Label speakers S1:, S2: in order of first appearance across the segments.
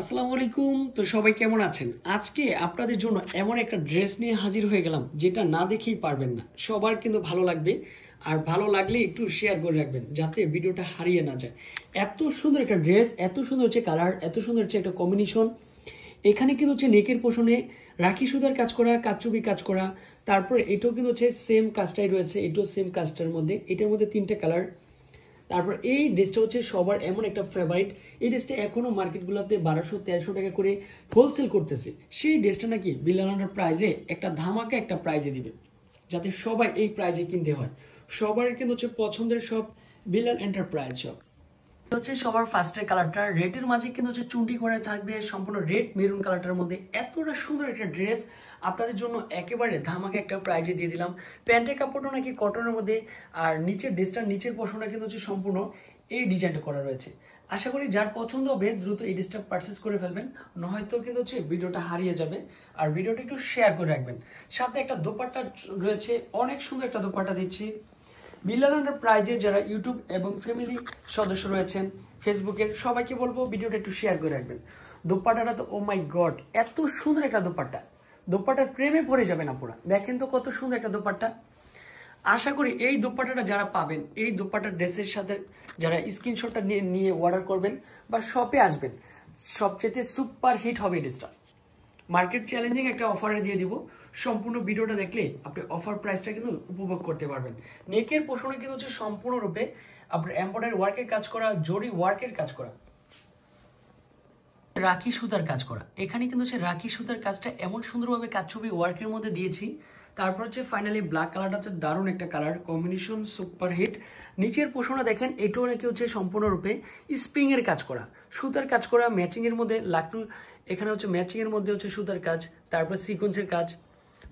S1: আসসালামু আলাইকুম। তো সবাই কেমন আছেন? আজকে আপনাদের জন্য এমন একটা ড্রেস নিয়ে হাজির হয়ে গেলাম যেটা না দেখেই পারবেন না। সবার কিন্তু ভালো লাগবে, আর ভালো লাগলে একটু শেয়ার করে রাখবেন যাতে ভিডিওটা হারিয়ে না যায়। এত সুন্দর একটা ড্রেস, এত সুন্দর হচ্ছে কালার, এত সুন্দর হচ্ছে একটা কম্বিনেশন। এখানে কিন্তু হচ্ছে নেকের পোষণে রাখি সুতার কাজ করা, কাচুবি কাজ করা। তারপরে এটাও কিন্তু হচ্ছে সেম কাজটাই রয়েছে, এটাও সেম কাজটার মধ্যে, এটার মধ্যে তিনটা কালার। তারপর এই ড্রেসটা হচ্ছে সবার এমন একটা ফেভারিট। এই ড্রেসটা এখনো মার্কেটগুলোতে 1200-1300 টাকা করে হোলসেল করতেছে। সেই ড্রেসটা নাকি বিলালান্ডার প্রাইজে একটা ধামাকা একটা প্রাইজে দিবে, যাতে সবাই এই প্রাইজে কিনতে হয়। সবার কিন্তু হচ্ছে পছন্দের সব বিলাল এন্টারপ্রাইজ সব হচ্ছে সবার ফার্স্টের কালারটা রেডের মাঝে কিন্তু হচ্ছে চুন্ডি করে থাকবে, সম্পূর্ণ রেড মেরুন কালারটার মধ্যে। এতটা সুন্দর একটা ড্রেস আপনাদের জন্য একেবারে ধামাকে একটা প্রাইজে দিয়ে দিলাম। প্যান্টের কাপড়টা নাকি কটনের মধ্যে, আর নিচের ড্রেসটার নিচের পোর্শনটা কিন্তু হচ্ছে সম্পূর্ণ এই ডিজাইনটা করা রয়েছে। আশা করি যার পছন্দ হবে দ্রুত এই ড্রেসটা পারচেস করে ফেলবেন, নয়তো কিন্তু হচ্ছে ভিডিওটা হারিয়ে যাবে। আর ভিডিওটা একটু শেয়ার করে রাখবেন। সাথে একটা দোপাট্টা রয়েছে, অনেক সুন্দর একটা দোপাট্টা দিচ্ছি। বিলাল এন্টারপ্রাইজের যারা ইউটিউব এবং ফ্যামিলি সদস্য রয়েছেন ফেসবুকের, সবাইকে বলবো ভিডিওটা একটু শেয়ার করে রাখবেন। দোপাট্টাটা তো ও মাই গড, এত সুন্দর একটা দোপাট্টা, দোপাট্টার প্রেমে পড়ে যাবেন আপনারা। দেখেন তো কত সুন্দর একটা দোপাট্টা। আশা করি এই দোপাট্টাটা যারা পাবেন, এই দোপাট্টার ড্রেসের সাথে যারা স্ক্রিনশটটা নিয়ে অর্ডার করবেন বা শপে আসবেন, সবচেয়ে সুপার হিট হবে এই ড্রেসটা। মার্কেট চ্যালেঞ্জিং একটা অফারে দিয়ে দিব। সম্পূর্ণ ভিডিওটা দেখলে আপনি অফার প্রাইসটা কিন্তু উপভোগ করতে পারবেন। নেকের পোষণে কিন্তু হচ্ছে সম্পূর্ণরূপে আপনার এমব্রয়ডারি ওয়ার্কের কাজ করা, জরি ওয়ার্কের কাজ করা, রাখি সুতার কাজ করা। এখানে কিন্তু হচ্ছে রাখি সুতার কাজটা এমন সুন্দরভাবে কাজছবি ওয়ার্কের মধ্যে দিয়েছি। তারপর হচ্ছে ফাইনালি ব্ল্যাক কালারটা হচ্ছে দারুণ একটা কালার কম্বিনেশন, সুপার হিট। নিচের পোষণটা দেখেন, এটাও নাকি হচ্ছে সম্পূর্ণরূপে স্প্রিং এর কাজ করা, সুতার কাজ করা, ম্যাচিং এর মধ্যে লাকটু। এখানে হচ্ছে ম্যাচিং এর মধ্যে হচ্ছে সুতার কাজ, তারপর সিকোয়েন্সের কাজ।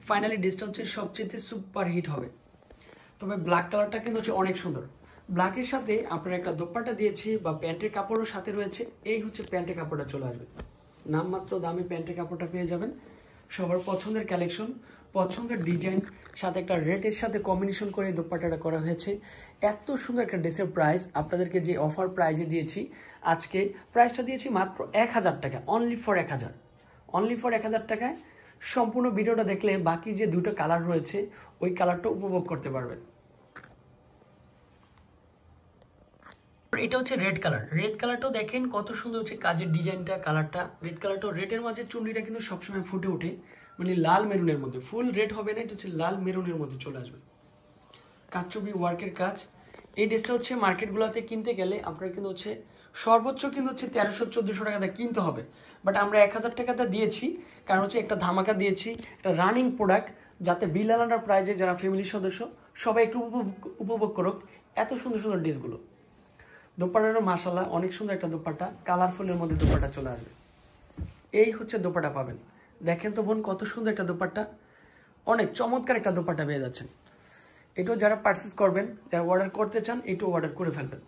S1: ফাইনালি ড্রেসটা হচ্ছে সবচেয়ে সুপার হিট হবে। তবে ব্ল্যাক কালারটা কিন্তু হচ্ছে অনেক সুন্দর। ব্ল্যাকের সাথে আপনার একটা দোপাট্টা দিয়েছি বা প্যান্টের কাপড়ও সাথে রয়েছে। এই হচ্ছে প্যান্টের কাপড়টা চলে আসবে, নামমাত্র দামে প্যান্টের কাপড়টা পেয়ে যাবেন। সবার পছন্দের কালেকশন, পছন্দের ডিজাইন, সাথে একটা রেটের সাথে কম্বিনেশন করে দোপাট্টাটা করা হয়েছে। এত সুন্দর একটা ড্রেসের প্রাইস আপনাদেরকে যে অফার প্রাইজে দিয়েছি, আজকে প্রাইসটা দিয়েছি মাত্র 1000 টাকা, অনলি ফর 1000, অনলি ফর 1000 টাকায়। সম্পূর্ণ ভিডিওটা দেখলে বাকি যে দুটো কালার রয়েছে ওই কালারটা উপভোগ করতে পারবেন। এটা হচ্ছে রেড কালার, রেড কালারটাও দেখেন কত সুন্দর হচ্ছে কাজের ডিজাইনটা, কালারটা রেড কালারটাও। রেডের মাঝে চুন্ডিটা কিন্তু সবসময় ফুটে ওঠে, মানে লাল মেরুনের মধ্যে, ফুল রেড হবে না, এটা হচ্ছে লাল মেরুনের মধ্যে চলে আসবে। কাচুবি ওয়ার্কের কাজ। এই ড্রেসটা হচ্ছে মার্কেটগুলোতে কিনতে গেলে আপনার কিন্তু হচ্ছে সর্বোচ্চ কিন্তু হচ্ছে 1300-1400 টাকাতে কিনতে হবে, বাট আমরা 1000 টাকাতে দিয়েছি। কারণ হচ্ছে একটা ধামাকা দিয়েছি, একটা রানিং প্রোডাক্ট, যাতে বিলাল এন্টারপ্রাইজে যারা ফ্যামিলির সদস্য সবাই একটু উপভোগ করুক এত সুন্দর সুন্দর ড্রেসগুলো। দোপাট্টাটা মাশাআল্লাহ অনেক সুন্দর একটা দোপাট্টা, কালারফুলের মধ্যে দোপাট্টা চলে আসবে। এই হচ্ছে দোপাট্টা পাবেন। দেখেন তো বোন কত সুন্দর একটা দোপাট্টা, অনেক চমৎকার একটা দোপাট্টা পেয়ে যাচ্ছেন। এটাও যারা পারচেস করবেন, যারা অর্ডার করতে চান, এটাও অর্ডার করে ফেলবেন।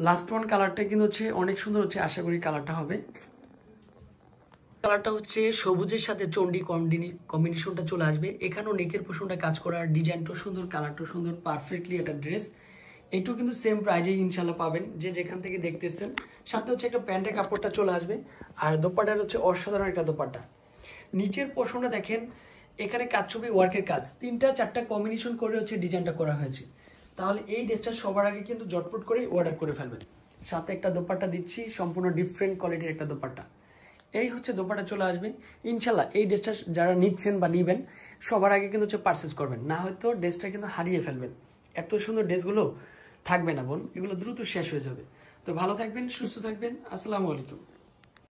S1: লাস্ট ওয়ান কালারটা কিন্তু হচ্ছে অনেক সুন্দর হচ্ছে, আশা করি কালারটা হবে। কালারটা হচ্ছে সবুজের সাথে চন্ডি কম্বিনেশনটা চলে আসবে। এখানেও নেকের পোষণটা কাজ করা, ডিজাইনটাও সুন্দর, কালারটাও সুন্দর, পারফেক্টলি একটা ড্রেস। এটাও কিন্তু সেম প্রাইজে ইনশাল্লাহ পাবেন যে যেখান থেকে দেখতেছেন। সাথে হচ্ছে একটা প্যান্টের কাপড়টা চলে আসবে, আর দোপাট্টার হচ্ছে অসাধারণ একটা দোপাট্টা। নিচের পোর্শনটা দেখেন, এখানে কাচছবি ওয়ার্কের কাজ, 3-4টা কম্বিনেশন করে হচ্ছে ডিজাইনটা করা হয়েছে। তাহলে এই ড্রেসটা সবার আগে কিন্তু জটপট করে অর্ডার করে ফেলবেন। সাথে একটা দোপাট্টা দিচ্ছি, সম্পূর্ণ ডিফারেন্ট কোয়ালিটির একটা দোপাট্টা। এই হচ্ছে দোপাট্টা চলে আসবে ইনশাল্লাহ। এই ড্রেসটা যারা নিচ্ছেন বা নিবেন, সবার আগে কিন্তু হচ্ছে পারচেস করবেন, না হয়তো ড্রেসটা কিন্তু হারিয়ে ফেলবেন। এত সুন্দর ড্রেসগুলো থাকবে না বোন, এগুলো দ্রুত শেষ হয়ে যাবে। তো ভালো থাকবেন, সুস্থ থাকবেন। আসসালামু আলাইকুম।